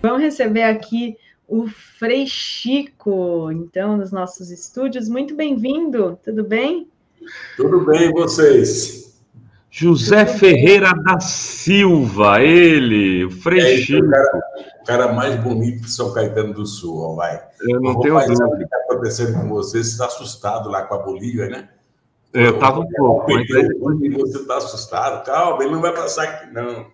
Vamos receber aqui o Frei Chico, então, nos nossos estúdios. Muito bem-vindo, tudo bem? Tudo bem, e vocês? José Ferreira da Silva, ele, o Frei Chico. O cara mais bonito de São Caetano do Sul, ó, vai. Eu não tenho dúvida. Sabe o que está acontecendo com você? Você está assustado lá com a Bolívia, né? Eu estava um pouco, mas você está assustado. Calma, ele não vai passar aqui, não.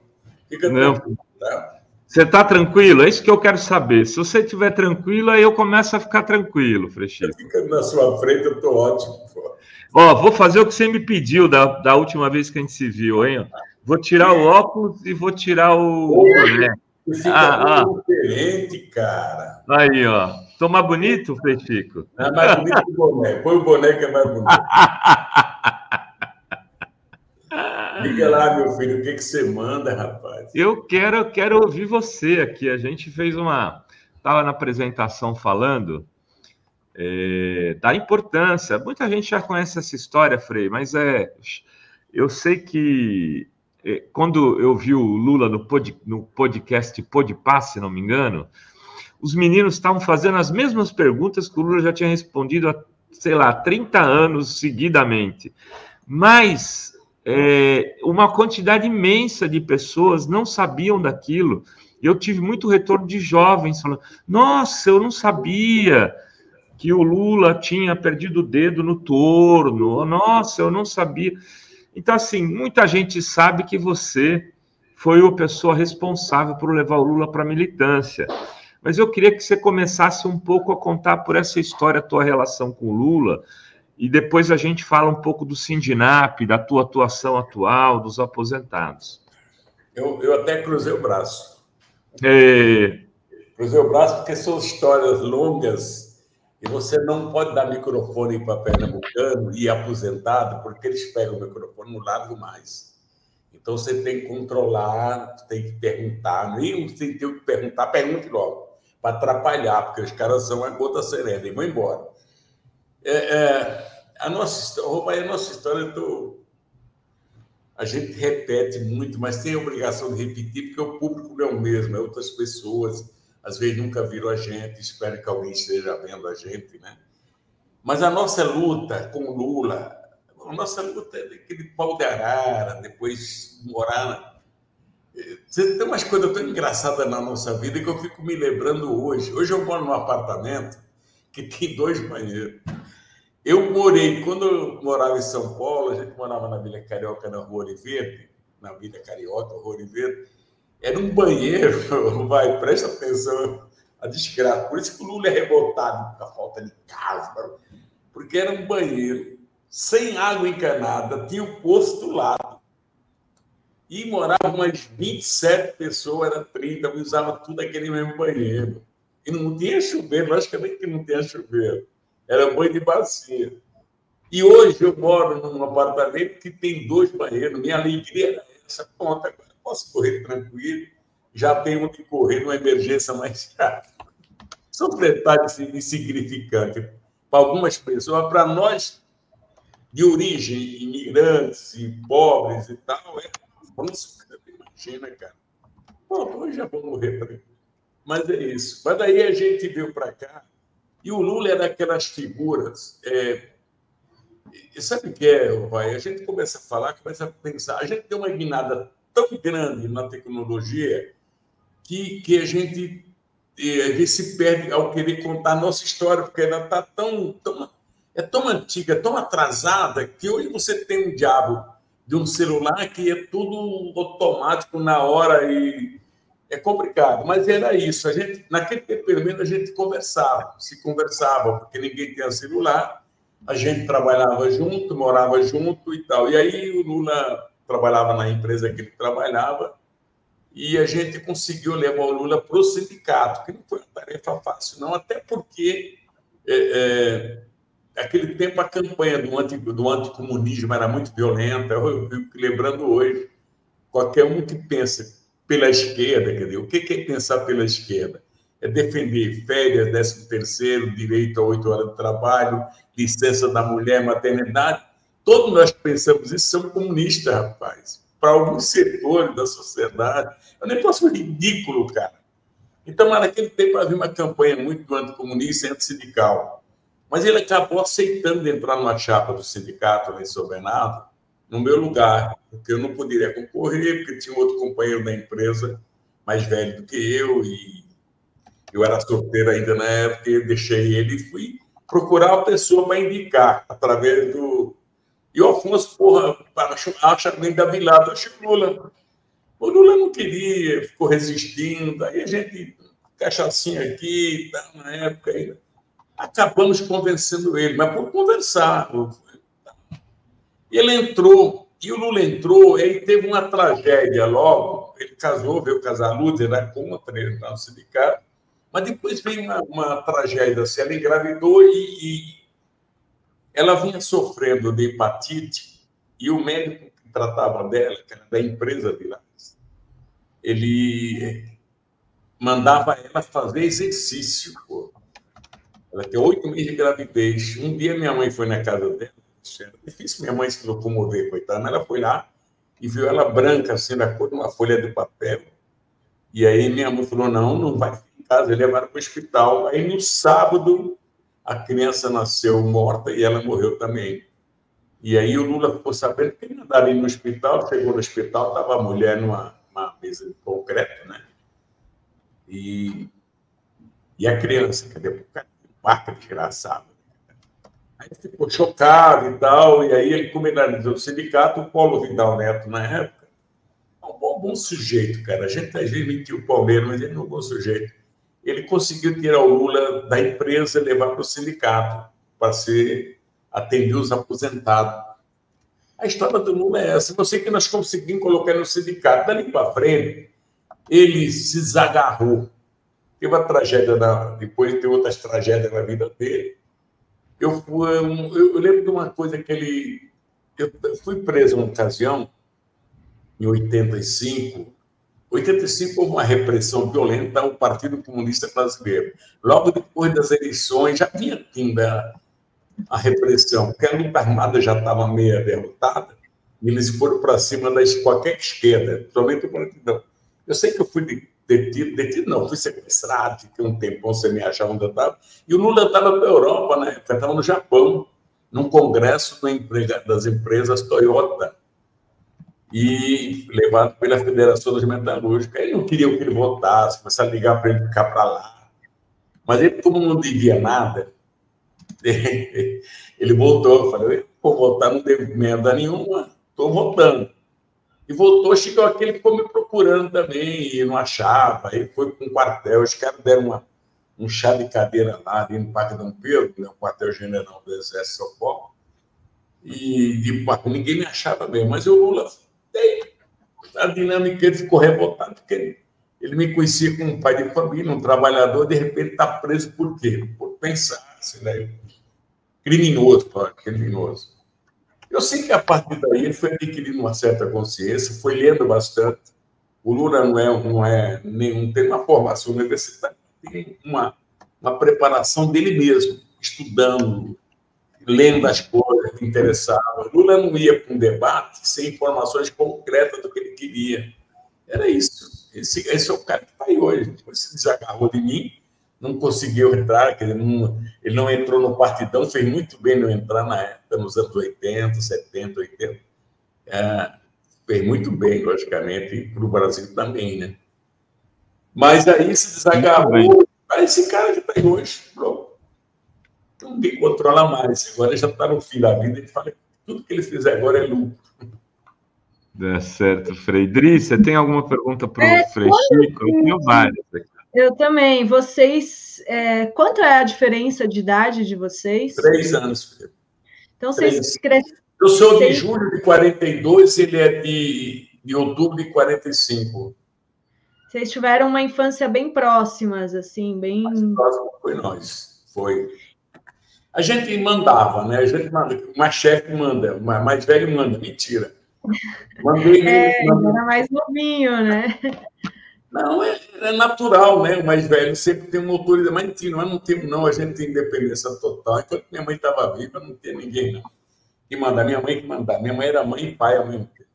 Fica tranquilo, tá? Você está tranquilo? É isso que eu quero saber. Se você estiver tranquilo, aí eu começo a ficar tranquilo, Frei Chico. Fica na sua frente, eu estou ótimo. Pô. Ó, vou fazer o que você me pediu da última vez que a gente se viu, hein? Vou tirar o óculos e vou tirar o boné. Fica muito diferente, cara. Aí, ó. Tô mais bonito, Frei Chico? É mais bonito que o boné. Põe o boné que é mais bonito. Diga lá, meu filho, o que você manda, rapaz? Eu quero ouvir você aqui. A gente fez estava na apresentação falando da importância. Muita gente já conhece essa história, Frei, mas eu sei que quando eu vi o Lula no podcast Podpah, se não me engano, os meninos estavam fazendo as mesmas perguntas que o Lula já tinha respondido há, sei lá, 30 anos seguidamente. Mas uma quantidade imensa de pessoas não sabiam daquilo. Eu tive muito retorno de jovens falando: nossa, eu não sabia que o Lula tinha perdido o dedo no torno. Nossa, eu não sabia. Então, assim, muita gente sabe que você foi a pessoa responsável por levar o Lula para a militância. Mas eu queria que você começasse um pouco a contar por essa história a tua relação com o Lula, e depois a gente fala um pouco do Sindinap, da tua atuação atual, dos aposentados. Eu até cruzei o braço. Cruzei o braço porque são histórias longas e você não pode dar microfone para pernambucano e aposentado, porque eles pegam o microfone no largo mais. Então você tem que controlar, tem que perguntar. Nem você tem que perguntar, pergunte logo, para atrapalhar, porque os caras são a gota serena e vão embora. A nossa história, a gente repete muito, mas tem a obrigação de repetir, porque o público não é o mesmo, é outras pessoas, às vezes nunca viram a gente, espero que alguém esteja vendo a gente, né? Mas a nossa luta com o Lula, a nossa luta é daquele pau de arara, depois morar... Tem umas coisas tão engraçadas na nossa vida que eu fico me lembrando hoje. Hoje eu moro num apartamento que tem 2 banheiros. Quando eu morava em São Paulo, a gente morava na Vila Carioca, na Rua Ouro Verde, na Vila Carioca, Rua Ouro Verde, era um banheiro, presta atenção, a desgraça. Por isso que o Lula é revoltado com a falta de casa, porque era um banheiro sem água encanada, tinha um poço do lado, e moravam umas 27 pessoas, era 30, usava tudo aquele mesmo banheiro. E não tinha chuveiro, logicamente que não tinha chuveiro. Era banho de bacia. E hoje eu moro num apartamento que tem 2 banheiros. Minha alegria era essa. Pronto, agora posso correr tranquilo. Já tenho onde correr numa emergência mais rápida. São detalhes insignificantes. Para algumas pessoas, para nós, de origem, imigrantes e pobres e tal, é avanço. Imagina, cara. Pronto, hoje já vou morrer tranquilo. Mas é isso. Mas daí a gente veio para cá. E o Lula é daquelas figuras... sabe o que vai? A gente começa a falar, começa a pensar. A gente tem uma guinada tão grande na tecnologia que a gente às vezes se perde ao querer contar a nossa história, porque ela está tão antiga, tão atrasada, que hoje você tem um diabo de um celular que é tudo automático na hora e... É complicado, mas era isso. A gente, naquele tempo, pelo menos, a gente se conversava, porque ninguém tinha celular, a gente trabalhava junto, morava junto e tal. E aí o Lula trabalhava na empresa que ele trabalhava e a gente conseguiu levar o Lula para o sindicato, que não foi uma tarefa fácil, não, até porque naquele tempo a campanha do anticomunismo era muito violenta. Eu fico lembrando hoje, qualquer um que pensa pela esquerda, quer dizer, o que é pensar pela esquerda? É defender férias, 13º, direito a 8 horas de trabalho, licença da mulher, maternidade. Todos nós pensamos isso, somos comunistas, rapaz. Para alguns setores da sociedade. É um negócio ridículo, cara. Então, naquele tempo havia uma campanha muito anticomunista e antissindical. Mas ele acabou aceitando entrar numa chapa do sindicato lá em São Bernardo, no meu lugar, porque eu não poderia concorrer, porque tinha outro companheiro da empresa mais velho do que eu, e eu era solteiro ainda na época, eu deixei ele e fui procurar uma pessoa para indicar, através do... E o Afonso, porra, acha bem da Vilada, achei o Lula. O Lula não queria, ficou resistindo, aí a gente, cachaçinha aqui, tá, na época ainda. Acabamos convencendo ele, mas por conversar. E ele entrou, e o Lula entrou, e aí teve uma tragédia logo. Ele casou, veio casar a Luz, era contra ele no sindicato, mas depois veio uma tragédia assim, ela engravidou e ela vinha sofrendo de hepatite, e o médico que tratava dela, que era da empresa dele, ele mandava ela fazer exercício, pô. Ela tem 8 meses de gravidez. Um dia minha mãe foi na casa dela, era difícil minha mãe se locomover, coitada, mas ela foi lá e viu ela branca, assim, da cor de uma folha de papel. E aí minha mãe falou, não vai ficar em casa, levaram para o hospital. Aí no sábado a criança nasceu morta e ela morreu também. E aí o Lula ficou sabendo que ele mandaram ir no hospital, chegou no hospital, estava a mulher numa mesa de concreto, né? E a criança, cadê? Marca desgraçada. Aí ficou chocado e tal, e aí ele comunalizou o sindicato, o Paulo Vidal Neto, na época, é um bom sujeito, cara. A gente às vezes mentiu o Palmeiras, mas ele é um bom sujeito. Ele conseguiu tirar o Lula da empresa e levar para o sindicato, para atender os aposentados. A história do Lula é essa. Eu sei que nós conseguimos colocar ele no sindicato. Dali para frente, ele se desagarrou. Teve a tragédia, depois teve outras tragédias na vida dele. Eu lembro de uma coisa que eu fui preso uma ocasião, em 85. 85 houve uma repressão violenta ao Partido Comunista Brasileiro. Logo depois das eleições, já vinha tido a repressão, porque a luta armada já estava meio derrotada, e eles foram para cima da qualquer esquerda, principalmente o Partidão. Eu sei que eu fui detido não, fui sequestrado, fiquei um tempão sem me achar onde eu estava, e o Lula estava na Europa, né? Estava no Japão, num congresso das empresas Toyota, e levado pela Federação das Metalúrgicas. Ele não queria que ele votasse, começaram a ligar para ele ficar para lá. Mas ele, como não devia nada, ele voltou. Eu falei, vou votar, não devo merda nenhuma, estou votando. E voltou, chegou aquele que ficou me procurando também, e não achava, aí foi para um quartel, os caras deram um chá de cadeira lá, ali no Parque Dom Pedro, né, o quartel-general do Exército de São Paulo, e ninguém me achava mesmo, mas o Lula, a dinâmica, ele ficou revoltado, porque ele me conhecia como um pai de família, um trabalhador, de repente está preso por quê? Por pensar, assim, né? Criminoso. Eu sei que a partir daí ele foi adquirindo uma certa consciência, foi lendo bastante. O Lula não tem uma formação universitária, tem uma preparação dele mesmo, estudando, lendo as coisas que interessavam. O Lula não ia para um debate sem informações concretas do que ele queria. Era isso. Esse é o cara que está aí hoje. Depois se desagarrou de mim, não conseguiu entrar, quer dizer, ele não entrou no Partidão, fez muito bem não entrar na época, nos anos 80, 70, 80. Fez muito bem, logicamente, e para o Brasil também, né? Mas aí se desagarrou, esse cara que está aí hoje, pronto. Ninguém controla mais. Agora ele já está no fim da vida, ele fala que tudo que ele fizer agora é lucro. É certo, Frei. Dri, você tem alguma pergunta para o Frei Chico? Eu tenho várias aqui. Eu também. Vocês, quanto é a diferença de idade de vocês? 3 anos, filho. Então, vocês crescem... Eu sou de julho de 42, ele é de outubro de 45. Vocês tiveram uma infância bem próximas, assim, bem... Mais próximo foi nós, foi. A gente mandava, né? O mais chefe manda, o mais velho manda, mentira. Era mais novinho, né? Não, é natural, né? O mais velho sempre tem uma autoridade, mas não temos, não. A gente tem independência total. Enquanto minha mãe estava viva, não tinha ninguém, não. Que mandar, minha mãe que mandar. Minha mãe era mãe e pai ao mesmo tempo.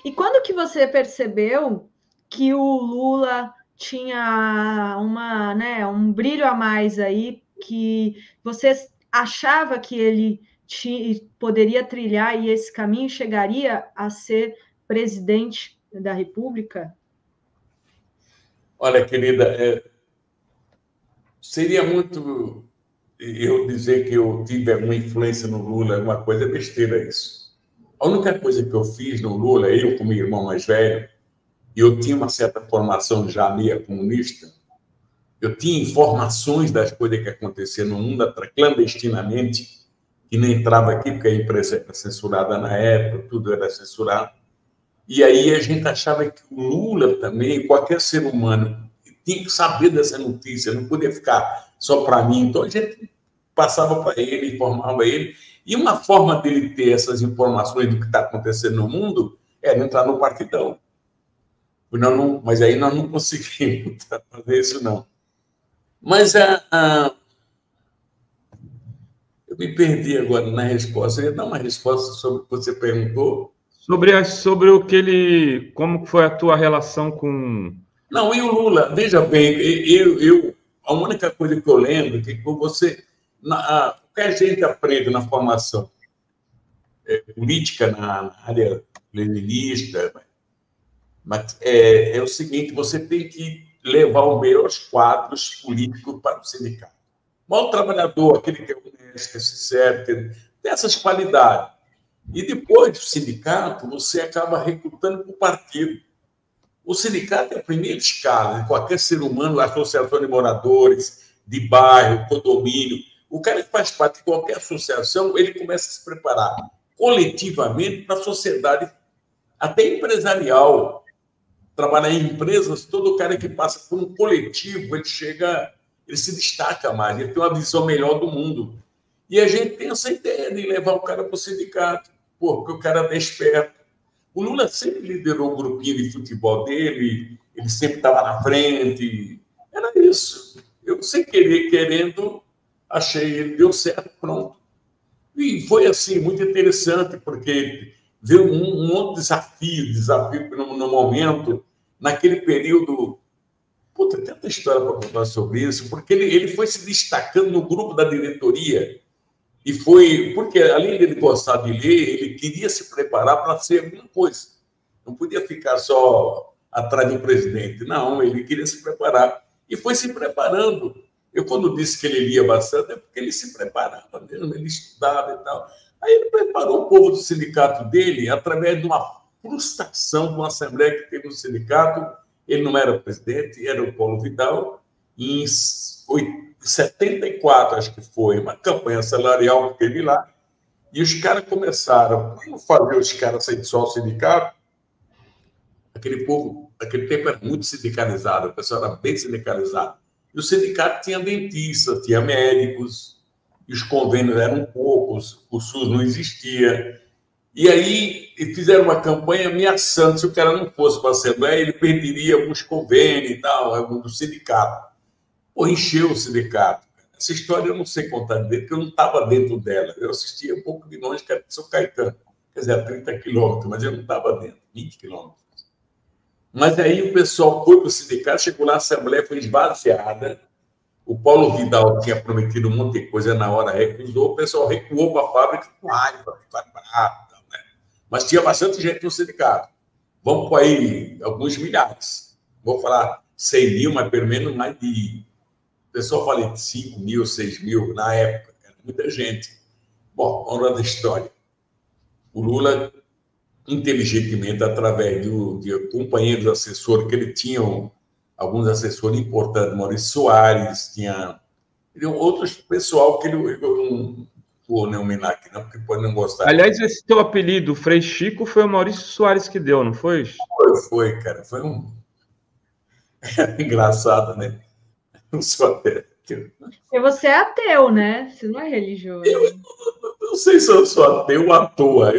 E quando que você percebeu que o Lula tinha um brilho a mais aí, que você achava que ele poderia trilhar e esse caminho chegaria a ser presidente da República? Olha, querida, seria muito eu dizer que eu tive alguma influência no Lula, alguma coisa, é besteira isso. A única coisa que eu fiz no Lula, eu com meu irmão mais velho, e eu tinha uma certa formação já meia comunista, eu tinha informações das coisas que aconteciam no mundo clandestinamente, que não entrava aqui porque a imprensa era censurada na época, tudo era censurado. E aí a gente achava que o Lula também, qualquer ser humano, tinha que saber dessa notícia, não podia ficar só para mim. Então a gente passava para ele, informava ele. E uma forma dele ter essas informações do que está acontecendo no mundo era entrar no partidão. Mas aí nós não conseguimos fazer isso, não. Mas eu me perdi agora na resposta. Eu ia dar uma resposta sobre o que você perguntou. Sobre o que ele... Como foi a tua relação com... Não, e o Lula? Veja bem, a única coisa que eu lembro é que você... o que a gente aprende na formação política, na área leninista, mas é o seguinte, você tem que levar os melhores quadros políticos para o sindicato. O maior trabalhador, aquele que é honesto, que é sincero, tem essas qualidades. E depois do sindicato, você acaba recrutando para o partido. O sindicato é a primeira escala de qualquer ser humano, associação de moradores, de bairro, condomínio. O cara que faz parte de qualquer associação, ele começa a se preparar coletivamente para a sociedade, até empresarial. Trabalhar em empresas, todo cara que passa por um coletivo, ele se destaca mais, ele tem uma visão melhor do mundo. E a gente tem essa ideia de levar o cara para o sindicato, porque o cara é esperto. O Lula sempre liderou o grupinho de futebol dele, ele sempre estava na frente. Era isso. Eu, sem querer, querendo, achei ele, deu certo, pronto. E foi assim, muito interessante, porque veio um outro desafio no momento, naquele período. Puta, tem tanta história para contar sobre isso, porque ele foi se destacando no grupo da diretoria. E foi porque, além de ele gostar de ler, ele queria se preparar para ser alguma coisa. Não podia ficar só atrás do presidente. Não, ele queria se preparar. E foi se preparando. Eu, quando disse que ele lia bastante, é porque ele se preparava mesmo, ele estudava e tal. Aí ele preparou o povo do sindicato dele através de uma frustração de uma assembleia que teve no sindicato. Ele não era presidente, era o Paulo Vidal. Em 74, acho que foi, uma campanha salarial que teve lá, e os caras começaram a fazer os caras saírem só o sindicato. Aquele povo, naquele tempo, era muito sindicalizado, o pessoal era bem sindicalizado. E o sindicato tinha dentistas, tinha médicos, e os convênios eram poucos, o SUS não existia. E aí fizeram uma campanha ameaçando, se o cara não fosse para a Assembleia, ele perderia alguns convênios e tal, alguns do sindicato. Pô, encheu o sindicato. Essa história eu não sei contar dentro, porque eu não estava dentro dela. Eu assistia um pouco de longe, que era de São Caetano. Quer dizer, a 30 quilômetros, mas eu não estava dentro, 20 quilômetros. Mas aí o pessoal foi para o sindicato, chegou lá, a Assembleia foi esvaziada. O Paulo Vidal tinha prometido um monte de coisa, na hora recusou, o pessoal recuou para a fábrica com raiva, bravo, né? Mas tinha bastante gente no sindicato. Vamos por aí alguns milhares. Vou falar 100 mil, mas pelo menos mais de... O pessoal fala de 5 mil, 6 mil na época, era muita gente. Bom, honra da história. O Lula, inteligentemente, através de companheiros assessores, que ele tinha alguns assessores importantes, Maurício Soares, tinha outros pessoal que eu não vou nominar aqui, não, porque pode não gostar. Aliás, esse teu apelido, Frei Chico, foi o Maurício Soares que deu, não foi? Foi, cara. Foi engraçado, né? Não sou ateu. E você é ateu, né? Você não é religioso. Eu não sei se eu sou ateu à toa.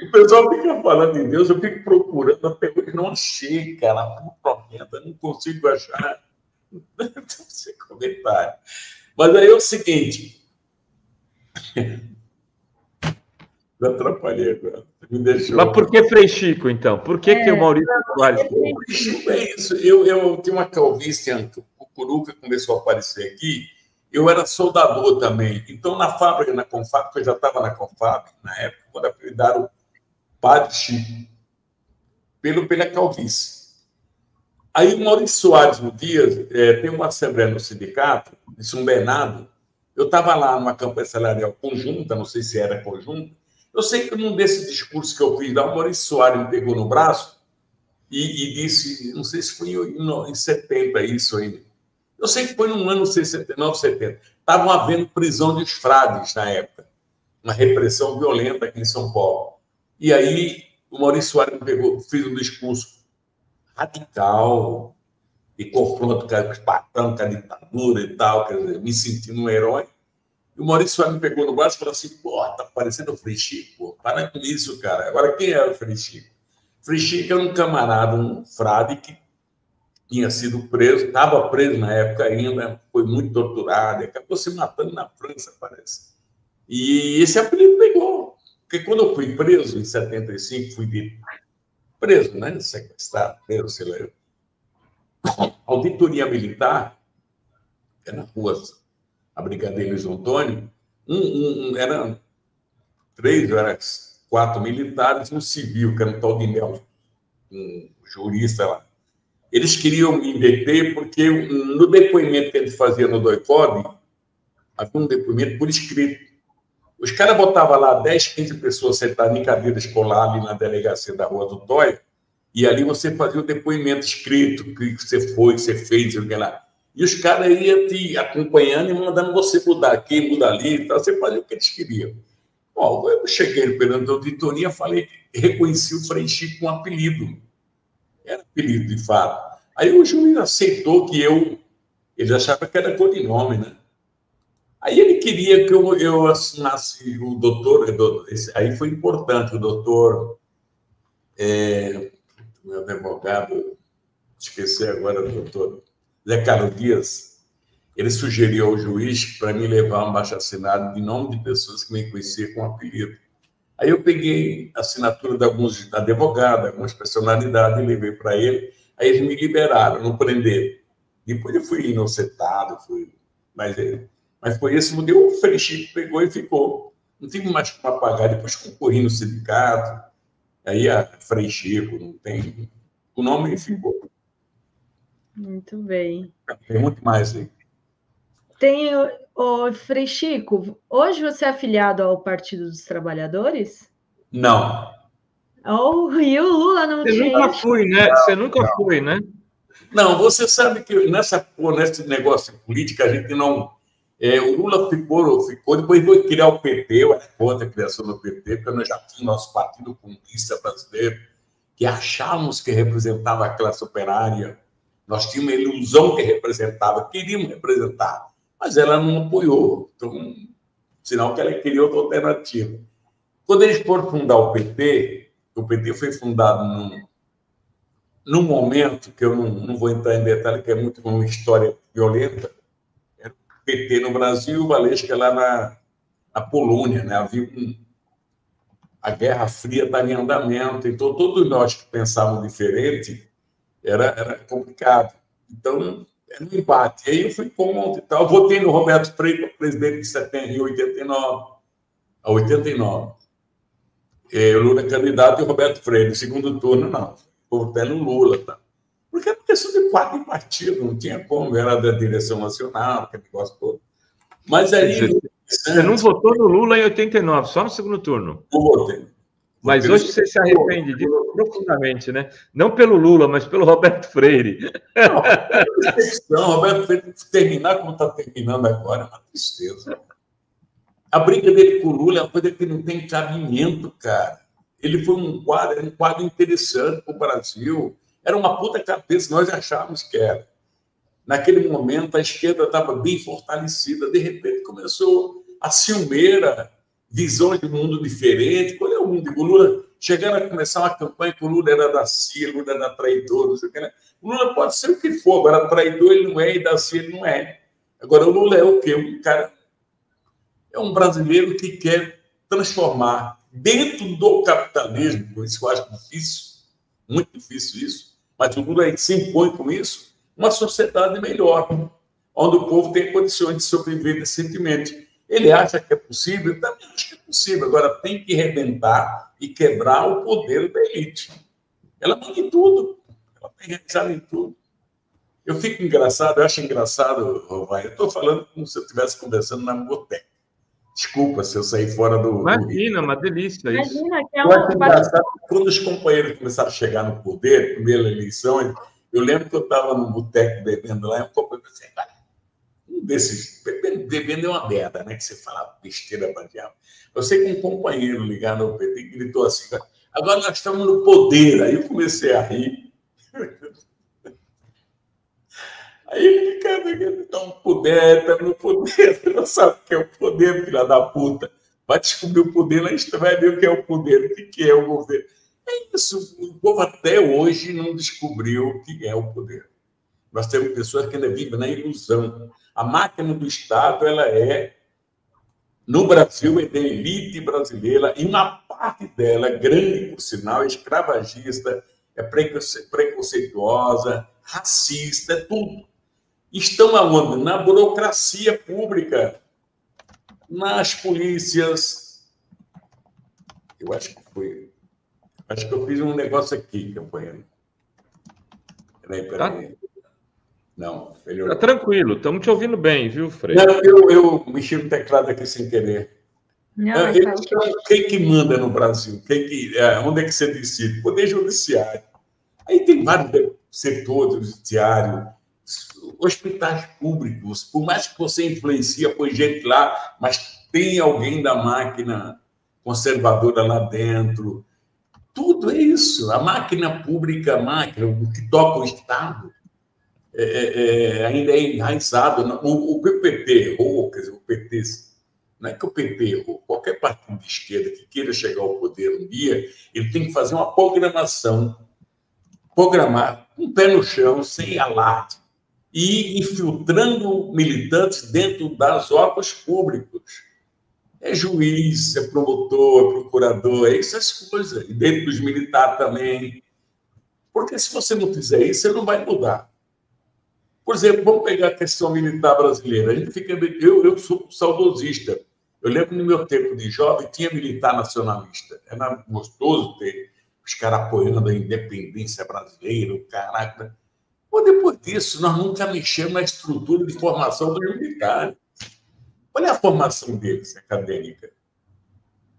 O pessoal fica falando em Deus, eu fico procurando, até hoje não achei, cara. Prometa, não consigo achar. Sem comentário. Mas aí é o seguinte. atrapalhei agora. Me deixou. Mas por que Frei Chico, então? Por que o Maurício Soares? O Frei Chico é isso. Eu tinha uma calvície, o Curuca começou a aparecer aqui. Eu era soldador também. Então, na fábrica, na Confab, que eu já estava na Confab, na época, quando apelidaram Padre Chico, pela calvície. Aí o Maurício Soares, no dia, tem uma assembleia no sindicato, em São Bernardo. Eu estava lá numa campanha salarial conjunta, não sei se era conjunta. Eu sei que num desses discursos que eu fiz lá, o Maurício Soares me pegou no braço e disse, não sei se foi em 70 isso aí. Eu sei que foi no ano 69, 70. Estavam havendo prisão de frades na época, uma repressão violenta aqui em São Paulo. E aí o Maurício Soares me pegou, fez um discurso radical e confronto com os patrões, com a ditadura e tal, quer dizer, me sentindo um herói. E o Maurício Soares me pegou no braço e falou assim, pô, tá parecendo o Frei Chico, pô. Para com isso, cara. Agora, quem era o Frei Chico? Frei Chico era um camarada, um frade que tinha sido preso, estava preso na época ainda, foi muito torturado, e acabou se matando na França, parece. E esse apelido pegou. Porque quando eu fui preso, em 75, fui preso, né? Sequestrado, preso, sei lá. Auditoria militar, é na rua, a Brigadeiro Luiz Antônio, eram 3 ou eram 4 militares e um civil, que era um tal de Mel, um jurista lá. Eles queriam me deter porque no depoimento que eles faziam no DOI-CODE, havia um depoimento por escrito. Os caras botavam lá 10, 15 pessoas sentadas em cadeira escolar ali na delegacia da Rua do Dóia, e ali você fazia o depoimento escrito, que você foi, que você fez, o que lá. E os caras iam te acompanhando e mandando você mudar aqui, mudar ali e tal. Você fazia o que eles queriam. Bom, eu cheguei perante a auditoria, falei, reconheci o Frei Chico com um apelido. Era apelido, de fato. Aí o juiz aceitou que ele achava que era codinome, né? Aí ele queria que eu assinasse o doutor, aí foi importante, o doutor, meu advogado, esqueci agora, o doutor Zé Carlos Dias, ele sugeriu ao juiz para me levar um abaixo-assinado de nome de pessoas que me conheciam com apelido. Aí eu peguei a assinatura de alguns advogados, algumas personalidades, e levei para ele. Aí eles me liberaram, não prenderam. Depois eu fui inocentado, mas foi esse modelo. O Frei Chico pegou e ficou. Não tive mais como apagar. Depois concorri no sindicato. Aí a Frei Chico, não tem... O nome ficou. Muito bem. Tem muito mais aí. Tem o Frei Chico, hoje você é afiliado ao Partido dos Trabalhadores? Não. E o Lula não Você tinha... nunca foi, né? Você nunca foi, né? Não, você sabe que nesse negócio de política, a gente não... o Lula ficou, depois foi criar o PT, eu era contra a criação do PT, porque nós já tínhamos nosso Partido Comunista Brasileiro, que achávamos que representava a classe operária, nós tínhamos uma ilusão que representava, queríamos representar, mas ela não apoiou, então, sinal que ela queria outra alternativa. Quando eles foram fundar o PT foi fundado num momento que eu não vou entrar em detalhe, que é muito uma história violenta. Era o PT no Brasil e o Valesca lá na Polônia, né? Havia a Guerra Fria estava em andamento, então todos nós que pensavam diferente era complicado. Então, era um empate. Aí eu fui contra e tal. Votei no Roberto Freire para presidente em 89. A 89. O Lula é candidato e o Roberto Freire, no segundo turno, não. Votei no Lula, tá? Porque era questão de quadro de partido, não tinha como, era da direção nacional, aquele negócio todo. Mas aí... Você não votou no Lula em 89, só no segundo turno? Eu votei. Mas hoje você se arrepende disso profundamente, né? Não pelo Lula, mas pelo Roberto Freire. Não, Roberto Freire terminar como está terminando agora é uma tristeza. A briga dele com o Lula é uma coisa que não tem cabimento, cara. Ele foi um quadro interessante para o Brasil. Era uma puta cabeça, nós achávamos que era. Naquele momento, a esquerda estava bem fortalecida. De repente, começou a ciumeira, visões de mundo diferente. Qual é o mundo? O Lula chegaram a começar uma campanha que o Lula era da CIA, o Lula era traidor, não sei o que, né? O Lula pode ser o que for, agora traidor ele não é e da CIA ele não é. Agora, o Lula é o quê? Um cara... É um brasileiro que quer transformar dentro do capitalismo, por isso que eu acho difícil, muito difícil isso, mas o Lula se impõe com isso, uma sociedade melhor, onde o povo tem condições de sobreviver decentemente. Ele acha que é possível? Eu também acho que é possível. Agora, tem que rebentar e quebrar o poder da elite. Ela manda em tudo. Ela tem realizado em tudo. Eu fico engraçado, eu acho engraçado, Rovai, eu estou falando como se eu estivesse conversando na boteca. Desculpa se eu sair fora do Imagina, uma delícia isso. Imagina, que é Eu acho uma engraçado, quando os companheiros começaram a chegar no poder, primeira eleição, eu lembro que eu estava no boteco bebendo lá, e um companheiro disse, um desses, bebendo é uma merda, né? Que você fala besteira pra diabo. Eu sei que um companheiro ligado ao PT gritou assim, agora nós estamos no poder. Aí eu comecei a rir. Aí ele, cara, estamos no poder, você não sabe o que é o poder, filha da puta. Vai descobrir o poder, a gente vai ver o que é o poder, o que é o governo. É isso, o povo até hoje não descobriu o que é o poder. Nós temos pessoas que ainda vivem na ilusão. A máquina do Estado, ela é, no Brasil, é da elite brasileira, e uma parte dela, grande por sinal, é escravagista, é preconceituosa, racista, é tudo. Estão aonde? Na burocracia pública, nas polícias. Eu acho que foi. Acho que eu fiz um negócio aqui, companheiro. Peraí. Não, melhorou. Tá tranquilo, estamos te ouvindo bem, viu, Frei? Não, eu mexi no teclado aqui sem querer. Quem que manda no Brasil? Onde é que você decide? Poder Judiciário. Aí tem vários setores do judiciário, hospitais públicos, por mais que você influencia, põe gente lá, mas tem alguém da máquina conservadora lá dentro. Tudo é isso. A máquina pública, o que toca o Estado, ainda é enraizado. O PT errou, quer dizer, o PT, não é que o PT errou, qualquer partido de esquerda que queira chegar ao poder um dia, ele tem que fazer uma programar um pé no chão, sem alarde, e infiltrando militantes dentro das órgãos públicos. É juiz, é promotor, é procurador, é essas coisas. E dentro dos militares também. Porque se você não fizer isso, você não vai mudar. Por exemplo, vamos pegar a questão militar brasileira. A gente fica... Eu sou saudosista. Eu lembro no meu tempo de jovem, tinha militar nacionalista. Era gostoso ter os caras apoiando a independência brasileira, o caraca. Mas depois disso, nós nunca mexemos na estrutura de formação dos militares. Qual é a formação deles, acadêmica?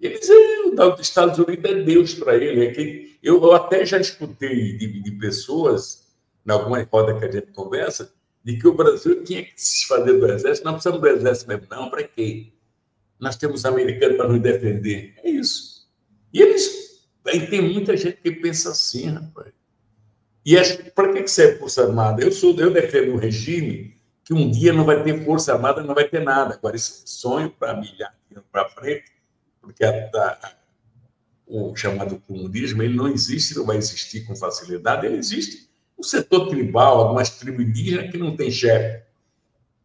Eles, os Estados Unidos é Deus para ele. Eu até já escutei de pessoas, em alguma roda que a gente conversa, de que o Brasil tinha que se desfazer do exército. Não precisamos do exército mesmo, não. Para quê? Nós temos americanos para nos defender. É isso. E eles... Aí tem muita gente que pensa assim, rapaz. E para que serve Força Armada? Eu defendo um regime que um dia não vai ter Força Armada, não vai ter nada. Agora, esse é um sonho para milhares de anos para frente, porque o chamado comunismo ele não existe, não vai existir com facilidade. Ele existe um setor tribal, algumas tribos indígenas que não tem chefe.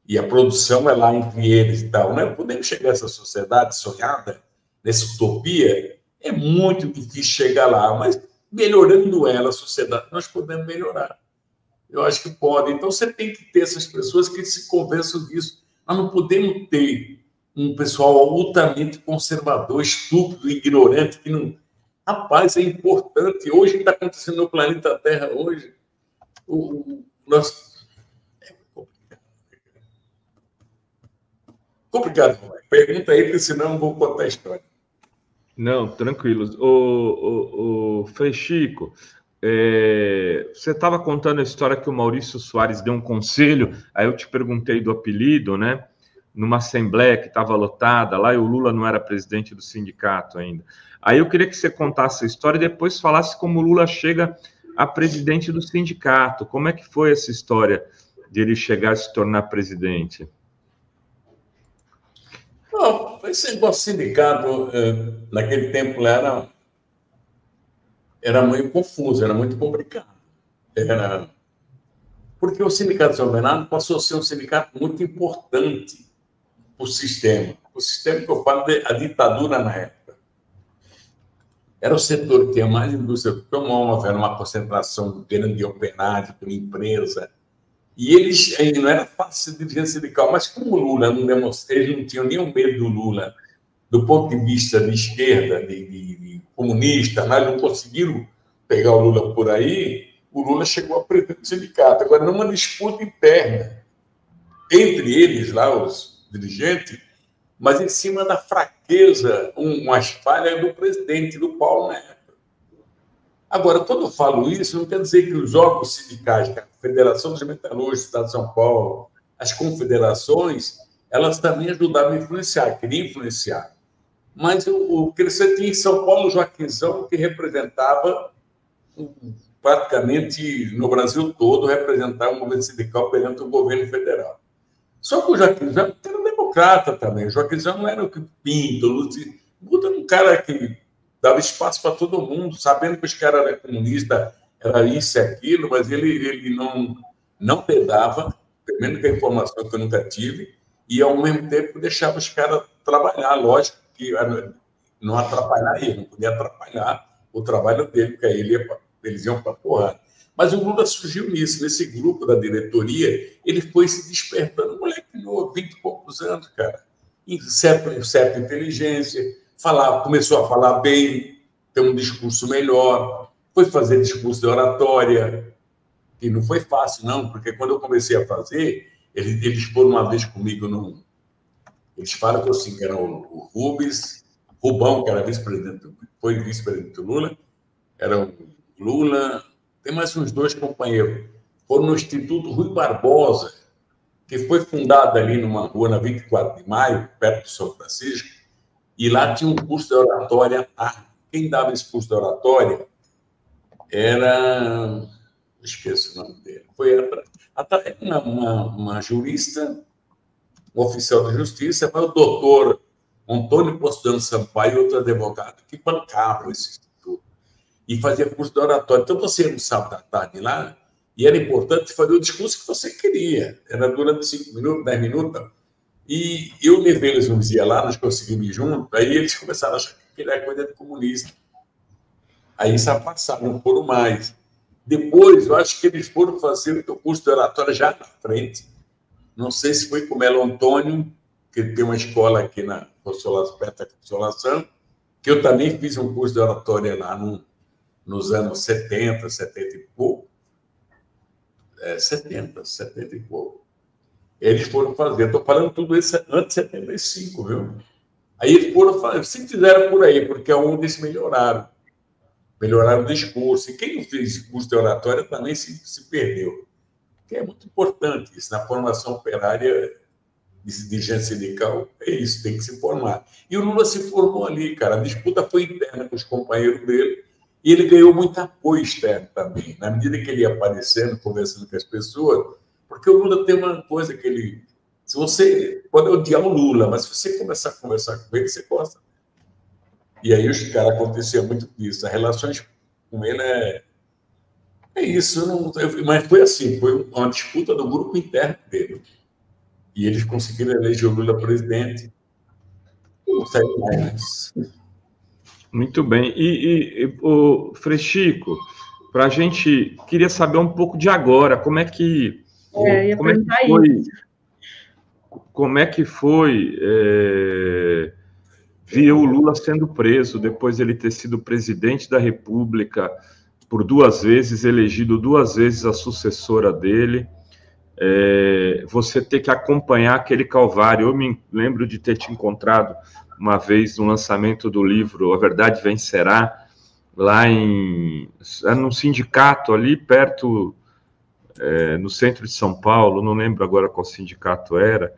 E a produção é lá entre eles e tal. Não podemos chegar a essa sociedade sonhada, nessa utopia. É muito difícil chegar lá, mas melhorando ela, a sociedade, nós podemos melhorar. Eu acho que pode. Então, você tem que ter essas pessoas que se convençam disso. Nós não podemos ter um pessoal altamente conservador, estúpido, ignorante, que não... Rapaz, é importante. Hoje, o que está acontecendo no planeta Terra hoje, é complicado. Pergunta aí, porque senão eu não vou contar a história. Não, tranquilos. O Frei Chico, você estava contando a história que o Maurício Soares deu um conselho, aí eu te perguntei do apelido, né? Numa assembleia que estava lotada lá, e o Lula não era presidente do sindicato ainda. Aí eu queria que você contasse a história e depois falasse como o Lula chega a presidente do sindicato. Como é que foi essa história de ele chegar a se tornar presidente? Não, esse negócio sindicato, naquele tempo lá, era muito confuso, era muito complicado. Porque o Sindicato de São Bernardo passou a ser um sindicato muito importante para o sistema. O sistema que eu falo é a ditadura na época. era o setor que tinha mais indústria automóvel, era uma concentração grande de operários por empresa. E eles, não era fácil de dirigir sindical, mas como o Lula não demonstrou, eles não tinham nenhum medo do Lula, do ponto de vista de esquerda, de comunista, mas não conseguiram pegar o Lula por aí, o Lula chegou a presidente do sindicato. Agora, numa disputa interna entre eles, lá, os dirigentes, mas em cima da fraqueza, umas falhas do presidente, do Paulo Neto. Agora, quando eu falo isso, não quer dizer que os órgãos sindicais, a Federação dos Metalúrgicos do Estado de São Paulo, as confederações, elas também ajudaram a influenciar, queriam influenciar. Mas o que você tinha em São Paulo, o Joaquinzão, que representava praticamente no Brasil todo, representava o movimento sindical perante o governo federal. Só que o Joaquinzão era democrata também. O Joaquinzão não era o que pinta, era um cara que dava espaço para todo mundo, sabendo que os caras eram comunistas, era isso e aquilo, mas ele não pedava, pelo menos com a informação que eu nunca tive, e ao mesmo tempo deixava os caras trabalhar, lógico que não atrapalhar ele, não podia atrapalhar o trabalho dele, porque aí eles iam para a porrada. Mas o Lula surgiu nisso, nesse grupo da diretoria, ele foi se despertando, moleque, 20 e poucos anos, cara, em certa inteligência, começou a falar bem, ter um discurso melhor, foi fazer discurso de oratória, que não foi fácil, não, porque quando eu comecei a fazer, eles foram uma vez comigo eles falam que assim, era o Rubão, que era vice-presidente, foi vice-presidente do Lula, era o Lula, tem mais uns 2 companheiros, foram no Instituto Rui Barbosa, que foi fundado ali numa rua na 24 de maio, perto do São Francisco, e lá tinha um curso de oratória à tarde. Quem dava esse curso de oratória era... esqueço o nome dele. Foi uma jurista, um oficial da justiça, foi o doutor Antônio Postano Sampaio e outro advogado que bancavam esse instituto e fazia curso de oratória. Então, você ia no sábado à tarde lá e era importante fazer o discurso que você queria. Era durante 5 minutos, 10 minutos. E eu levei eles um dia lá, nós conseguimos ir junto, aí eles começaram a achar que ele era coisa de comunista. Aí se passaram, não foram mais. Depois, eu acho que eles foram fazer o curso de oratória já na frente. Não sei se foi com o Melo Antônio, que tem uma escola aqui na perto da Consolação, que eu também fiz um curso de oratória lá nos anos 70, 70 e pouco. 70 e pouco. Eles foram fazer, estou falando tudo isso antes de 75, viu? Aí eles foram fazer, se fizeram por aí, porque é onde eles melhoraram o discurso. E quem não fez curso de oratória também se perdeu. Que é muito importante isso, na formação operária de dirigente sindical, é isso, tem que se formar. E o Lula se formou ali, cara, a disputa foi interna com os companheiros dele, e ele ganhou muito apoio externo também, na medida que ele ia aparecendo, conversando com as pessoas, porque o Lula tem uma coisa que ele... Se você pode odiar o Lula, mas se você começar a conversar com ele, você gosta. E aí os caras acontecia muito isso. As relações com ele é isso. Mas foi assim, foi uma disputa do grupo interno dele. E eles conseguiram eleger o Lula presidente. Não sei mais. Muito bem. E o Frechico, para a gente, queria saber um pouco de agora, como é que foi ver o Lula sendo preso, depois de ele ter sido presidente da República por 2 vezes, elegido 2 vezes a sucessora dele, você ter que acompanhar aquele calvário. Eu me lembro de ter te encontrado uma vez no lançamento do livro A Verdade Vencerá, lá num sindicato ali perto, no centro de São Paulo, não lembro agora qual sindicato era.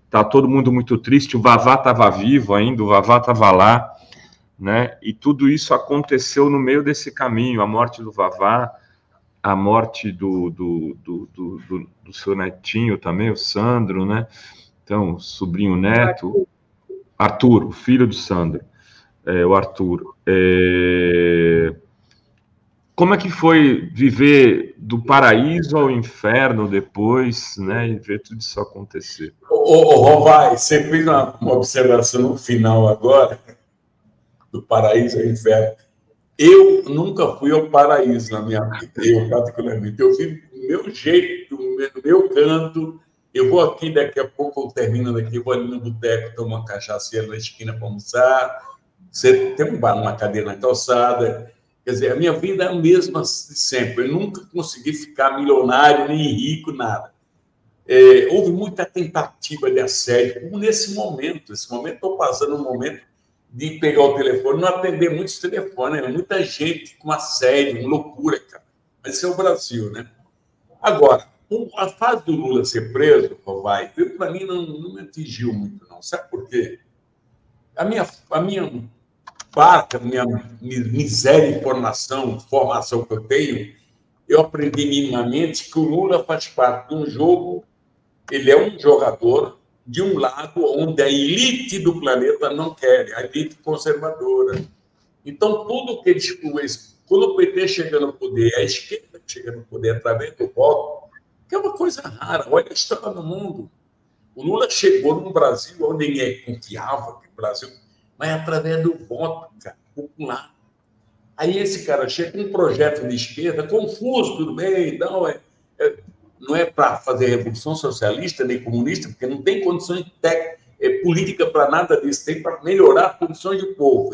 Tá todo mundo muito triste, o Vavá estava vivo ainda, o Vavá estava lá, né? E tudo isso aconteceu no meio desse caminho, a morte do Vavá, a morte do seu netinho também, o Sandro, né? Então, sobrinho neto, Arthur, o filho do Sandro, o Arthur. Como é que foi viver do paraíso ao inferno depois, né? E ver tudo isso acontecer? Rovai, você fez uma observação no final agora, do paraíso ao inferno. Eu nunca fui ao paraíso na minha vida, eu particularmente. Eu vivo do meu jeito, do meu canto. Eu vou aqui, daqui a pouco, terminando aqui, vou ali no boteco, tomo uma cachaceira na esquina para almoçar. Você tem um bar, uma cadeira na calçada. Quer dizer, a minha vida é a mesma de sempre. Eu nunca consegui ficar milionário, nem rico, nada. Houve muita tentativa de assédio, como nesse momento. Esse momento, estou passando um momento de pegar o telefone, não atender muitos telefones, né? Muita gente com assédio, uma loucura, cara. Mas isso é o Brasil, né? Agora, a fase do Lula ser preso, para mim não me atingiu muito, não. Sabe por quê? A minha parte, a minha miséria de formação que eu tenho, eu aprendi minimamente que o Lula faz parte de um jogo, ele é um jogador de um lado onde a elite do planeta não quer, a elite conservadora. Então, tudo que eles... Quando o PT chega no poder, a esquerda chega no poder através do voto, que é uma coisa rara. Olha a história do mundo. O Lula chegou no Brasil onde ninguém confiava que o Brasil... mas através do voto, cara, popular. Aí esse cara chega com um projeto de esquerda, confuso, tudo bem, não é para fazer revolução socialista nem comunista, porque não tem condições política para nada disso, tem para melhorar as condições do povo.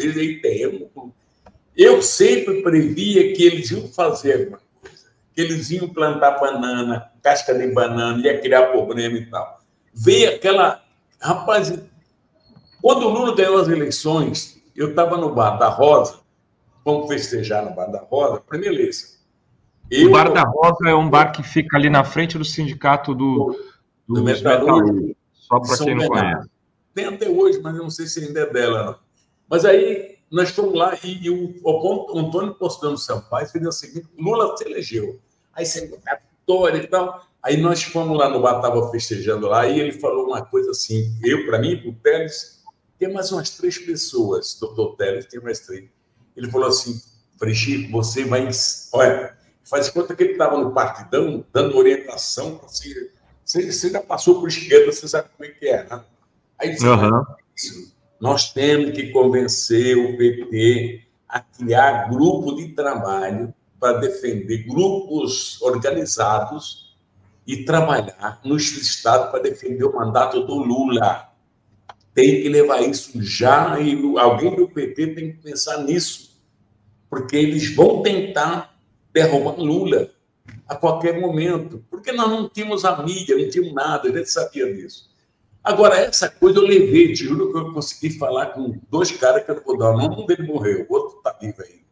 Eu sempre previa que eles iam fazer alguma coisa, que eles iam plantar banana, casca de banana, ia criar problema e tal. Veio aquela... Rapaz, quando o Lula ganhou as eleições, eu estava no Bar da Rosa, vamos festejar no Bar da Rosa, primeira eleição. O Bar da Rosa é um bar que fica ali na frente do sindicato dos metalúrgicos, só para quem não conhece. Tem até hoje, mas eu não sei se ainda é dela, não. Mas aí nós fomos lá e o Antônio Postano Sampaio fez o seguinte: Lula se elegeu. Aí você a vitória e tal. Aí nós fomos lá no bar, estava festejando lá, e ele falou uma coisa assim, para mim, para o Telles, tem mais umas 3 pessoas, doutor Telles, tem mais 3. Ele falou assim: Freixo, você vai... Olha, faz conta que ele estava no partidão, dando orientação para você. Você já passou por esquerda, você sabe como é que é, né? Aí disse, nós temos que convencer o PT a criar grupo de trabalho para defender grupos organizados e trabalhar no Estado para defender o mandato do Lula. Tem que levar isso já, e alguém do PT tem que pensar nisso, porque eles vão tentar derrubar Lula a qualquer momento, porque nós não tínhamos a mídia, não tínhamos nada, a gente sabia disso. Agora, essa coisa eu levei, te juro que eu consegui falar com 2 caras que eu não vou dar o nome, um deles morreu, o outro está vivo ainda.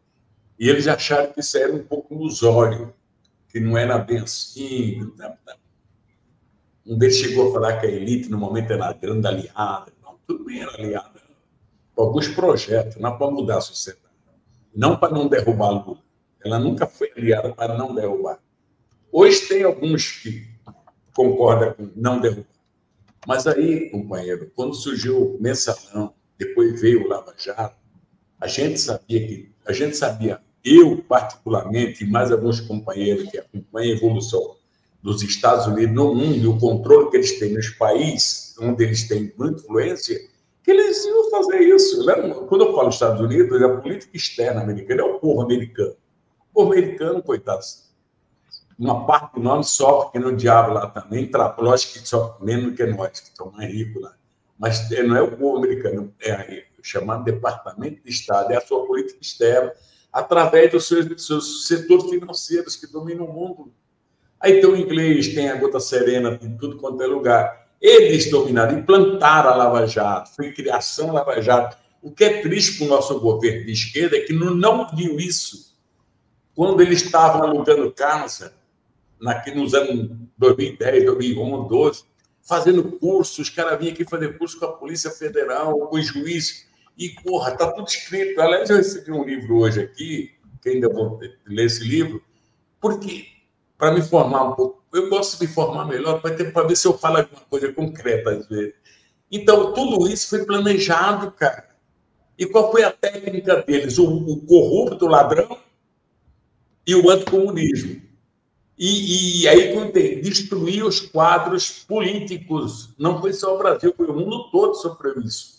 E eles acharam que isso era um pouco ilusório, que não era bem assim. Um deles chegou a falar que a elite, no momento, era grande aliada. Não, tudo bem, era aliada com alguns projetos, não para mudar a sociedade, não para não derrubar Lula. Ela nunca foi aliada para não derrubar. Hoje tem alguns que concordam com não derrubar. Mas aí, companheiro, quando surgiu o Mensalão, depois veio o Lava Jato, a gente sabia, eu particularmente, e mais alguns companheiros que acompanham a evolução dos Estados Unidos no mundo e o controle que eles têm nos países onde eles têm muita influência, que eles iam fazer isso. Quando eu falo Estados Unidos, é a política externa americana, é o povo americano. O povo americano, coitados, uma parte do nome sofre, que no diabo lá também, lógico que sofre menos que nós, que estão mais ricos lá. Mas não é o povo americano, é o chamado Departamento de Estado, é a sua política externa, através dos seus setores financeiros que dominam o mundo. Aí tem o inglês, tem a gota serena, tem tudo quanto é lugar. Eles dominaram, implantaram a Lava Jato, foi criação da Lava Jato. O que é triste para o nosso governo de esquerda é que não viu isso quando eles estavam alugando casa, nos anos 2010, 2011, 2012, fazendo curso, os caras vinham aqui fazer curso com a Polícia Federal, com os juízes, e, porra, está tudo escrito. Aliás, eu recebi um livro hoje aqui, que ainda vou ler esse livro, porque, para me formar um pouco, eu gosto de me formar melhor, para ver se eu falo alguma coisa concreta, às vezes. Então, tudo isso foi planejado, cara. E qual foi a técnica deles? O corrupto, o ladrão e o anticomunismo. E aí, destruir os quadros políticos. Não foi só o Brasil, foi o mundo todo sofreu isso.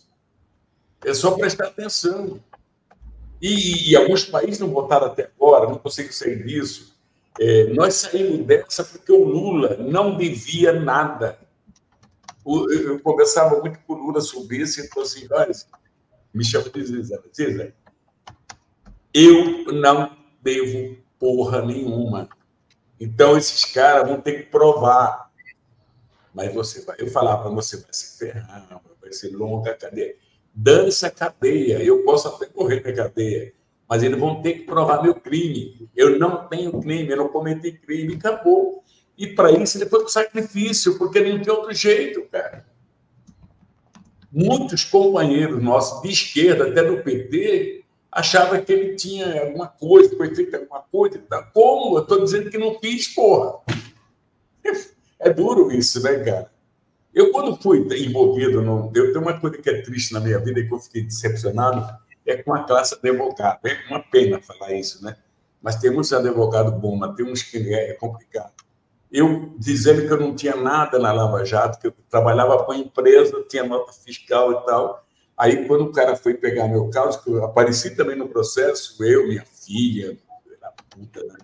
É só prestar atenção. E alguns países não votaram até agora, não conseguem sair disso. Nós saímos dessa porque o Lula não devia nada. Eu conversava muito com o Lula sobre isso e falou assim, olha, me chama de Zé, eu não devo porra nenhuma. Então, esses caras vão ter que provar. Mas você vai... Eu falava, você vai se ferrar, vai ser longa a cadeia. Dane-se a cadeia, eu posso até correr na cadeia, mas eles vão ter que provar meu crime. Eu não tenho crime, eu não cometi crime, acabou. E para isso ele foi com sacrifício, porque não tem outro jeito, cara. Muitos companheiros nossos de esquerda, até do PT, achavam que ele tinha alguma coisa, foi feito alguma coisa. Como? Eu estou dizendo que não fiz, porra. É duro isso, né, cara? Eu, quando fui envolvido, eu tenho uma coisa que é triste na minha vida e que eu fiquei decepcionado, é com a classe advogada. É uma pena falar isso, né? Mas tem muitos advogados bons, mas tem uns que é complicado. Eu dizendo que eu não tinha nada na Lava Jato, que eu trabalhava com a empresa, tinha nota fiscal e tal. Aí, quando o cara foi pegar meu caso, que eu apareci também no processo, eu, minha filha, puta, né?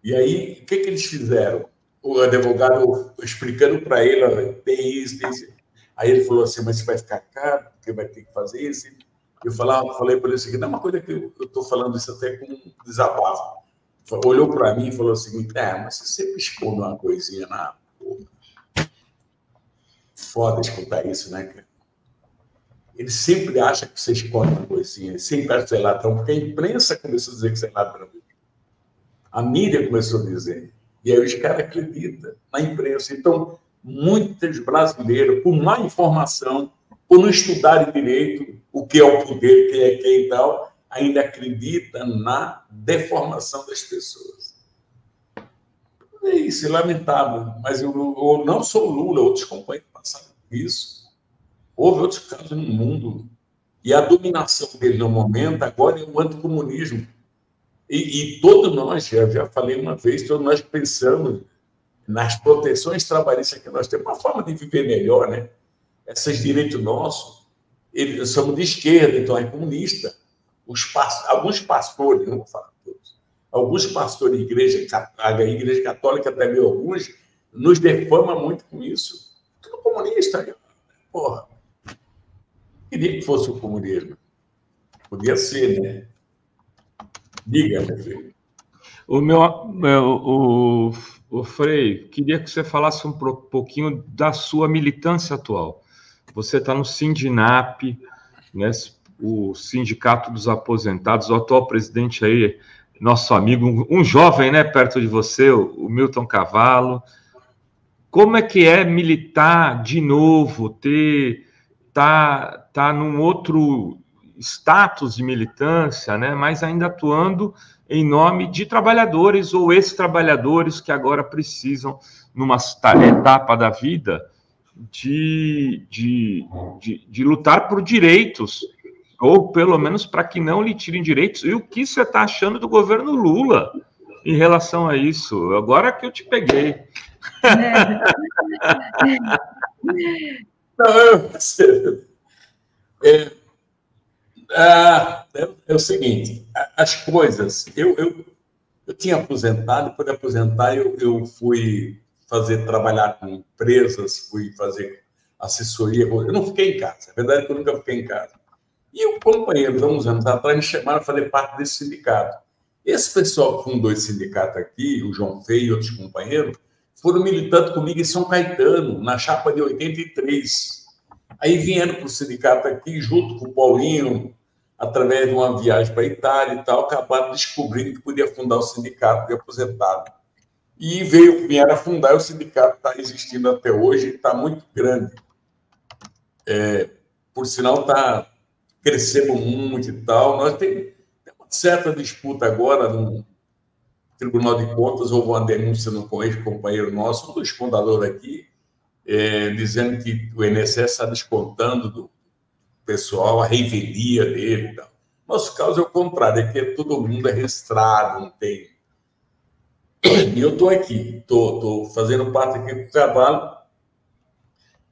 E aí, o que eles fizeram? O advogado explicando para ele, olha, tem isso, tem isso. Aí ele falou assim, mas você vai ficar caro, porque vai ter que fazer isso. Eu falei para ele assim, não é uma coisa que eu estou falando isso até com um desabafo. Olhou para mim e falou assim, mas você sempre esconde uma coisinha na... Foda escutar isso, né, cara? Ele sempre acha que você esconde uma coisinha, ele sempre acha que você é ladrão, porque a imprensa começou a dizer que você é ladrão. A mídia começou a dizer. E aí os caras acreditam na imprensa. Então, muitos brasileiros, por má informação, por não estudarem direito o que é o poder, quem é quem e tal, ainda acreditam na deformação das pessoas. É isso, é lamentável. Mas eu não sou o Lula, outros companheiros passaram por isso. Houve outros casos no mundo. E a dominação dele no momento agora é o anticomunismo. E todos nós, já falei uma vez, todos nós pensamos nas proteções trabalhistas que nós temos, uma forma de viver melhor, né? Esses direitos nossos, somos de esquerda, então é comunista. Alguns pastores, não vou falar todos, alguns pastores de igreja, a igreja católica também, alguns, nos defama muito com isso. Tudo comunista. Porra. Queria que fosse o comunismo. Podia ser, né? Diga, meu filho. O Frei, queria que você falasse um pouquinho da sua militância atual. Você está no Sindinap, né, o Sindicato dos Aposentados, o atual presidente aí, nosso amigo, um jovem, né, perto de você, o Milton Cavallo. Como é que é militar de novo, tá num outro status de militância, né, mas ainda atuando em nome de trabalhadores ou ex-trabalhadores que agora precisam, numa etapa da vida, de lutar por direitos, ou pelo menos para que não lhe tirem direitos. E o que você está achando do governo Lula em relação a isso? Agora que eu te peguei. É o seguinte, as coisas... Eu tinha aposentado, depois de aposentar, eu fui trabalhar com empresas, fui fazer assessoria. Eu não fiquei em casa, a verdade é que eu nunca fiquei em casa. E o companheiro, há uns anos atrás, me chamaram a fazer parte desse sindicato. Esse pessoal que fundou esse sindicato aqui, o João Feio e outros companheiros, foram militando comigo em São Caetano, na chapa de 83. Aí vieram para o sindicato aqui, junto com o Paulinho, através de uma viagem para a Itália e tal, acabaram descobrindo que podia fundar o sindicato de aposentado. E vieram a fundar, o sindicato está existindo até hoje, está muito grande. Por sinal, está crescendo muito e tal. Nós temos uma certa disputa agora no Tribunal de Contas, houve uma denúncia com ex-companheiro nosso, um dos fundadores aqui, dizendo que o INSS está descontando do pessoal a revelia dele e tal. Nosso caso é o contrário, é que todo mundo é registrado, não tem... E eu estou aqui, estou fazendo parte aqui do Cavallo,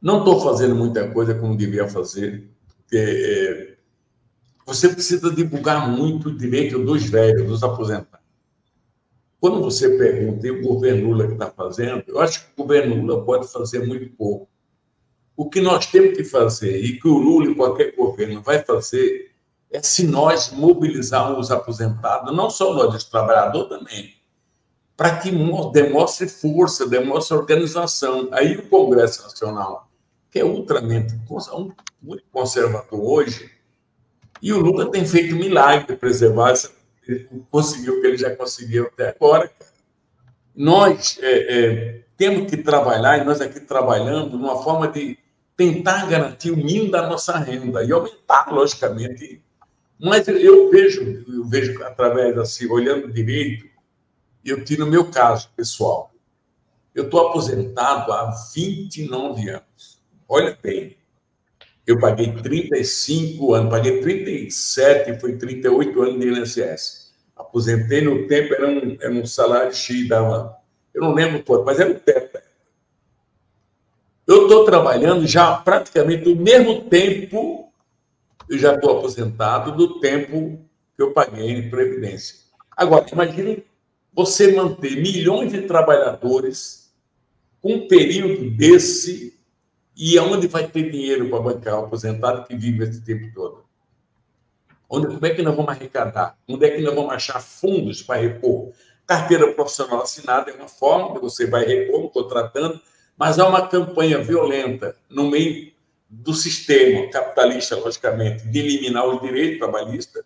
não estou fazendo muita coisa como devia fazer, porque você precisa divulgar muito o direito dos velhos, dos aposentados. Quando você pergunta, e o governo Lula que está fazendo, eu acho que o governo Lula pode fazer muito pouco. O que nós temos que fazer, e que o Lula e qualquer governo vai fazer, é se nós mobilizarmos os aposentados, não só nós, os trabalhadores também, para que demonstre força, demonstre organização. Aí o Congresso Nacional, que é ultramente muito conservador hoje, e o Lula tem feito milagre de preservar, conseguiu o que ele já conseguiu até agora. Nós temos que trabalhar, e nós aqui trabalhando, numa forma de tentar garantir o mínimo da nossa renda e aumentar, logicamente. Mas eu vejo através, assim, olhando direito, eu tenho no meu caso, pessoal, eu estou aposentado há 29 anos. Olha bem, eu paguei 35 anos, paguei 37, foi 38 anos de INSS. Aposentei no tempo, era um salário X, dava, eu não lembro quanto, mas era um teto. Eu estou trabalhando já praticamente o mesmo tempo, eu já estou aposentado do tempo que eu paguei em Previdência. Agora, imagine você manter milhões de trabalhadores com um período desse e aonde vai ter dinheiro para bancar o aposentado que vive esse tempo todo? Como é que nós vamos arrecadar? Onde é que nós vamos achar fundos para repor? Carteira profissional assinada é uma forma que você vai repor, contratando, mas há uma campanha violenta no meio do sistema capitalista, logicamente, de eliminar os direitos trabalhistas.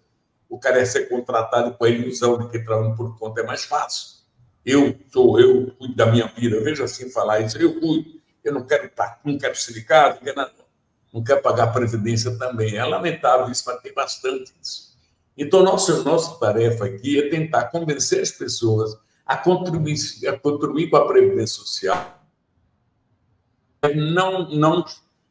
O cara é ser contratado com a ilusão de que trabalhando por conta é mais fácil. Eu cuido da minha vida, eu vejo assim falar isso, eu cuido, eu não quero sindicato, não quero pagar previdência também. É lamentável isso, mas tem bastante isso. Então, nossa tarefa aqui é tentar convencer as pessoas a contribuir com a Previdência Social.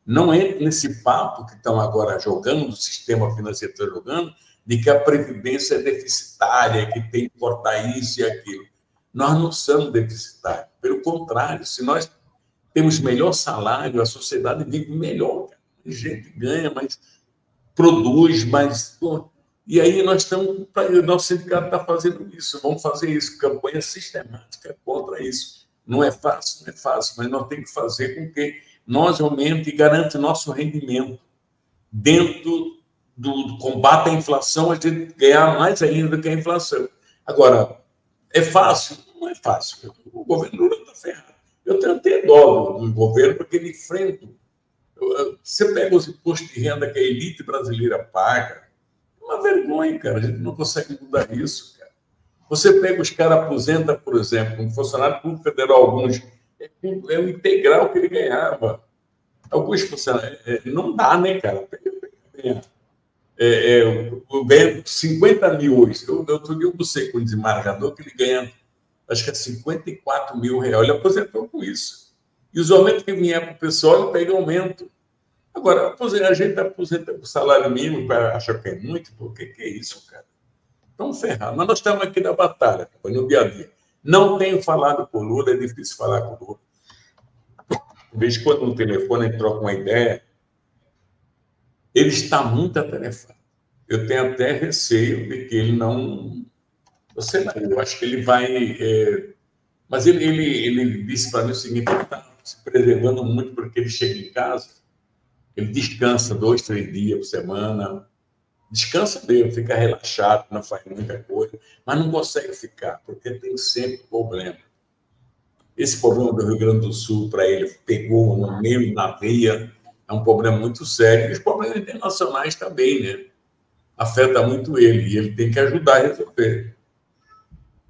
Não entre nesse papo que estão agora jogando, o sistema financeiro está jogando, de que a Previdência é deficitária, que tem que cortar isso e aquilo. Nós não somos deficitários. Pelo contrário, se nós temos melhor salário, a sociedade vive melhor. A gente ganha, mas produz, mas... E aí nós estamos... O nosso sindicato está fazendo isso, vamos fazer isso, campanha sistemática contra isso. Não é fácil, mas nós temos que fazer com que nós aumente e garante nosso rendimento. Dentro do combate à inflação, a gente ganhar mais ainda do que a inflação. Agora, é fácil? Não é fácil. O governo Lula está ferrado. Eu tenho até dó do governo, porque ele enfrenta. Você pega os impostos de renda que a elite brasileira paga, é uma vergonha, cara. A gente não consegue mudar isso, cara. Você pega os caras, aposenta, por exemplo, um funcionário público federal, alguns, é o integral que ele ganhava. Alguns funcionários, não dá, né, cara? Eu ganho 50 mil hoje. Eu não sei com o desembargador que ele ganha, acho que é 54 mil reais. Ele aposentou com isso. E os aumentos que vieram para o pessoal, ele pega aumento. Agora, a gente aposenta com salário mínimo, acha que é muito, porque que é isso, cara? Estamos ferrados. Mas nós estamos aqui na batalha, no dia a dia. Não tenho falado com o Lula, é difícil falar com o Lula. De vez em quando no telefone ele troca uma ideia, ele está muito atarefado. Eu tenho até receio de que ele não... eu acho que ele vai... Mas ele disse para mim o seguinte, ele está se preservando muito porque ele chega em casa, ele descansa 2, 3 dias por semana, descansa mesmo, fica relaxado, não faz muita coisa, mas não consegue ficar, porque tem sempre problema. Esse problema do Rio Grande do Sul, para ele, pegou no meio, na veia, é um problema muito sério. E os problemas internacionais também, né? Afeta muito ele, e ele tem que ajudar a resolver.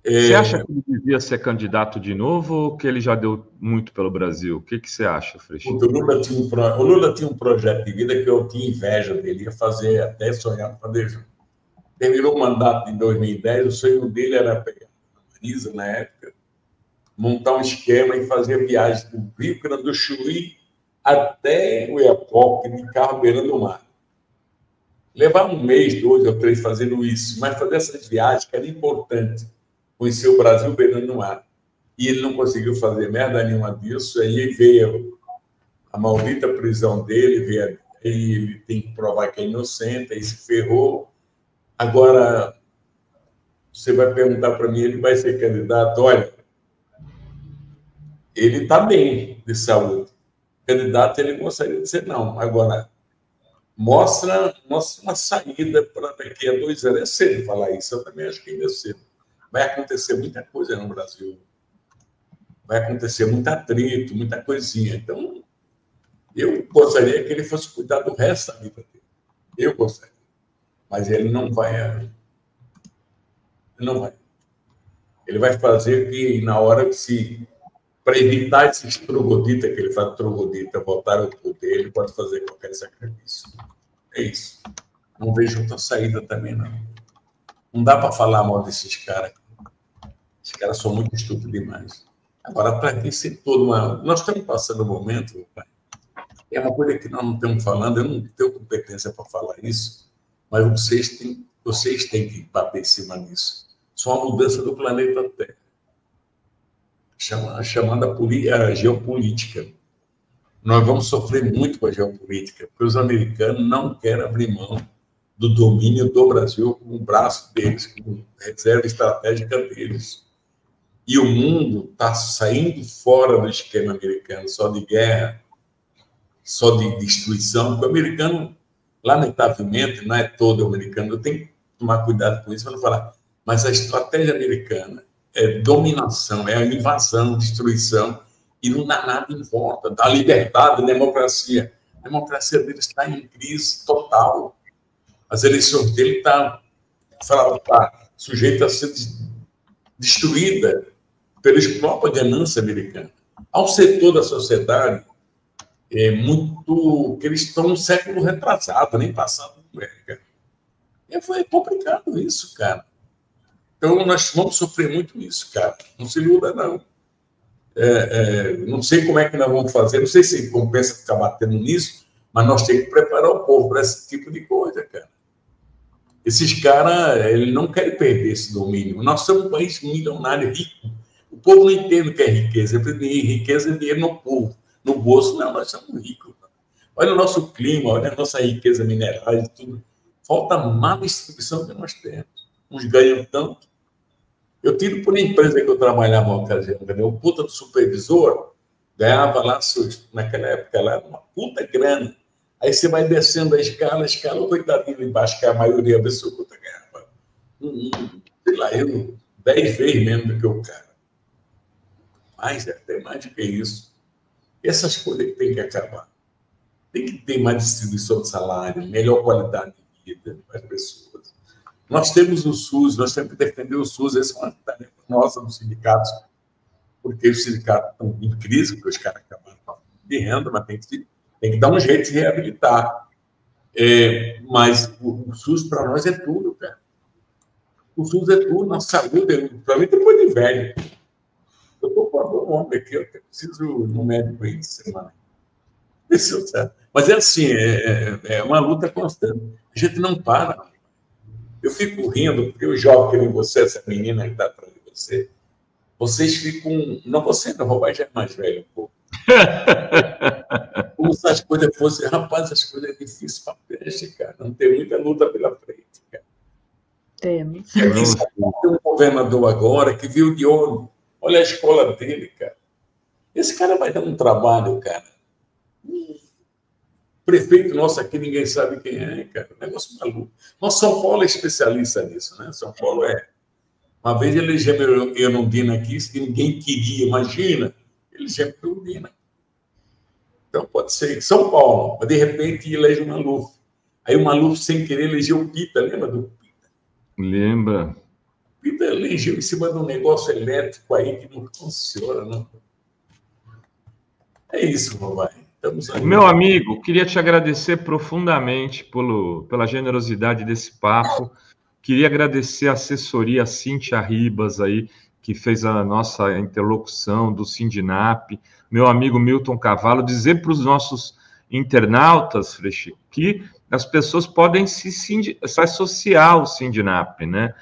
Você acha que ele devia ser candidato de novo ou que ele já deu muito pelo Brasil? O que você acha, Freixo? O Lula tinha um projeto de vida que eu tinha inveja dele, ia fazer, até sonhar para fazer junto. Terminou o mandato em 2010, o sonho dele era pegar a Marisa, na época, montar um esquema e fazer viagem do Rio Grande do Chuí até o Oiapoque de carro beirando o mar. Levar 1 mês, 2 ou 3 fazendo isso, mas fazer essas viagens que era importante. Conhecer o Brasil beirando o mar. E ele não conseguiu fazer merda nenhuma disso, aí veio a maldita prisão dele, aí ele tem que provar que é inocente, aí se ferrou, Agora, você vai perguntar para mim, ele vai ser candidato? Olha, ele está bem de saúde. Candidato ele gostaria de ser, não. Agora, mostra uma saída para daqui a 2 anos. É cedo falar isso, eu também acho que ainda é cedo. Vai acontecer muita coisa no Brasil. Vai acontecer muito atrito, muita coisinha. Então, eu gostaria que ele fosse cuidar do resto da vida dele. Eu gostaria. Mas ele não vai. Não vai. Ele vai fazer que, na hora que se... Para evitar esses trogloditas que ele faz, troglodita, voltar ao poder, ele pode fazer qualquer sacrifício. É isso. Não vejo outra saída também, não. Não dá para falar mal desses caras. Esses caras são muito estúpidos demais. Agora, para que ser toda uma... Nós estamos passando um momento, pai. É uma coisa que nós não estamos falando, eu não tenho competência para falar isso, mas vocês têm que bater em cima disso. Só a mudança do planeta Terra. Chamada a geopolítica. Nós vamos sofrer muito com a geopolítica, porque os americanos não querem abrir mão do domínio do Brasil com o braço deles, com a reserva estratégica deles. E o mundo está saindo fora do esquema americano, só de guerra, só de destruição. O americano, lamentavelmente, não é todo americano, eu tenho que tomar cuidado com isso para não falar, mas a estratégia americana é dominação, é a invasão, destruição, e não dá nada em volta, dá liberdade, democracia. A democracia deles está em crise total. As eleições dele estão sujeitas a ser destruída pela própria ganância americana. Há um setor da sociedade que eles estão no século retrasado, nem passado não é, cara. E foi complicado isso, cara. Então, nós vamos sofrer muito isso, cara. Não se iluda, não. Não sei como é que nós vamos fazer, não sei se compensa ficar batendo nisso, mas nós temos que preparar o povo para esse tipo de coisa, cara. Esses caras, eles não querem perder esse domínio. Nós somos um país milionário, rico. O povo não entende o que é riqueza. Riqueza é dinheiro no povo. No bolso, não, nós somos ricos. Olha o nosso clima, olha a nossa riqueza minerais e tudo. Falta má distribuição que nós temos. Uns ganham tanto. Eu tiro por uma empresa que eu trabalhava uma ocasião, entendeu? O puta do supervisor ganhava lá, naquela época, lá, uma puta grana. Aí você vai descendo a escala, o coitadinho embaixo, que a maioria da pessoa puta ganhava. Sei lá, 10 vezes menos do que o cara. Mas até mais do que isso. Essas coisas que tem que acabar. Tem que ter mais distribuição de salário, melhor qualidade de vida para as pessoas. Nós temos o SUS, nós temos que defender o SUS, essa é uma tarefa nossa dos sindicatos, porque os sindicatos estão em crise, porque os caras acabaram de renda, mas tem que dar um jeito de reabilitar. Mas o SUS para nós é tudo, cara. O SUS é tudo, nossa saúde, para mim, depois de velho. Eu estou com a mão ombro aqui, eu preciso ir no médico aí de semana. Mas é assim, é uma luta constante. A gente não para. Eu fico rindo, porque o jovem que nem você, essa menina que está atrás de você, vocês ficam... Não, você não, Robai já é mais velho um pouco. Como se as coisas fossem... Rapaz, as coisas é difícil para peixe, cara. Não tem muita luta pela frente, cara. Temos. Tem um governador agora que viu de olho. Olha a escola dele, cara. Esse cara vai dar um trabalho, cara. Prefeito nosso aqui, ninguém sabe quem é, cara. Negócio maluco. Nosso São Paulo é especialista nisso, né? São Paulo é. Uma vez elegemos Erundina aqui, que ninguém queria, imagina. Elegemos Erundina. Então, pode ser São Paulo, mas de repente elege o Maluf. Aí o Maluf, sem querer, elegeu o Pita, lembra do Pita? Lembra. O Pita elegeu em cima de um negócio elétrico aí que não funciona, não. É isso, papai. Meu amigo, queria te agradecer profundamente pela generosidade desse papo. Queria agradecer a assessoria Cíntia Ribas aí, que fez a nossa interlocução do Sindinap. Meu amigo Milton Cavallo, dizer para os nossos internautas, Frechico, que as pessoas podem se associar ao Sindinap, né?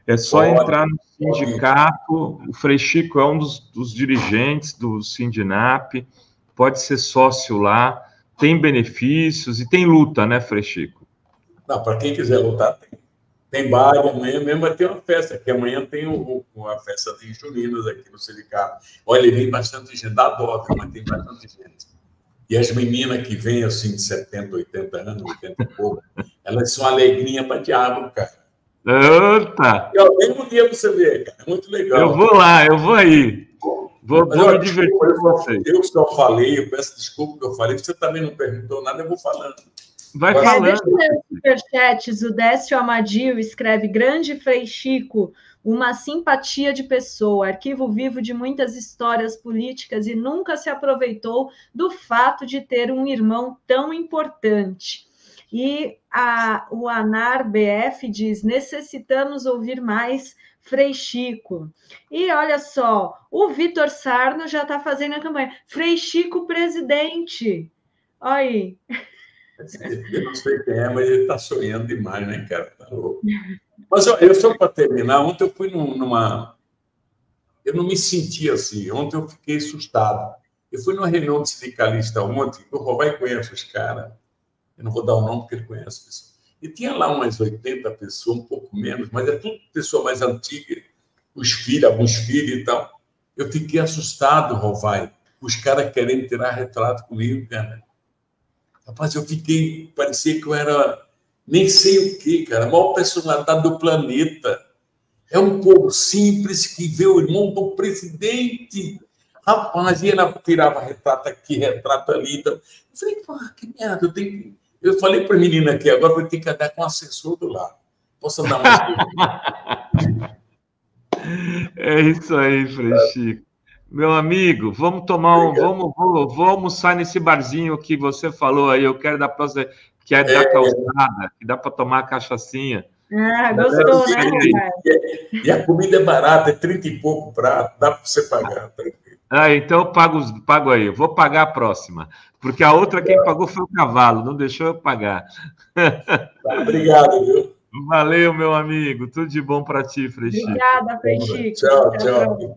É só entrar no sindicato. O Frechico é um dos dirigentes do Sindinap. Pode ser sócio lá, tem benefícios e tem luta, né, Frechico? Não, para quem quiser lutar, tem. Tem baile, amanhã mesmo vai ter uma festa, que amanhã tem uma festa de juninas aqui no sindicato. Olha, vem bastante gente, dá dó, mas tem bastante gente. E as meninas que vêm, assim, de 70, 80 anos, 80 e pouco, elas são alegrinha para diabo, cara. Eita! E ao mesmo dia você vê, cara, é muito legal. Eu vou lá, eu vou aí. Vou me divertir com vocês. Eu só falei, eu peço desculpa que eu falei, você também não perguntou nada, eu vou falando. Vai falando. Deixa eu ler os superchats. O Décio Amadio escreve: Grande Frei Chico, uma simpatia de pessoa, arquivo vivo de muitas histórias políticas e nunca se aproveitou do fato de ter um irmão tão importante. E o Anar BF diz: necessitamos ouvir mais Frei Chico. E olha só, o Vitor Sarno já está fazendo a campanha. Frei Chico presidente. Olha aí. Eu não sei quem é, mas ele está sonhando demais, né, cara? Tá louco. Mas eu só para terminar, ontem eu fui numa... Eu não me senti assim. Ontem eu fiquei assustado. Eu fui numa reunião de sindicalista ontem, o Rovai conhece os caras. Eu não vou dar o nome porque ele conhece isso. E tinha lá umas 80 pessoas, um pouco menos, mas é tudo pessoa mais antiga, os filhos, alguns filhos e tal. Eu fiquei assustado, Rovai. Os caras querendo tirar retrato comigo, cara. Rapaz, eu fiquei... Parecia que eu era... Nem sei o quê, cara. A maior personalidade do planeta. É um povo simples que vê o irmão do presidente. Rapaz, e ela tirava retrato aqui, retrato ali. Então... Eu falei, pô, que merda, eu falei para a menina aqui, agora vou ter que andar com o assessor do lado. Posso andar mais? É isso aí, Frei Chico. Meu amigo, vamos tomar vou almoçar nesse barzinho que você falou aí. Eu quero da próxima, que é da calçada, que dá para tomar a cachaçinha. Ah, gostou, né? E a comida é barata, é 30 e pouco prato, dá para você pagar. Então eu pago aí. Eu vou pagar a próxima, porque a outra quem pagou foi o cavalo, não deixou eu pagar. Obrigado, viu? Valeu, meu amigo. Tudo de bom para ti, Frei Chico. Obrigada, Frei Chico. Tchau, tchau.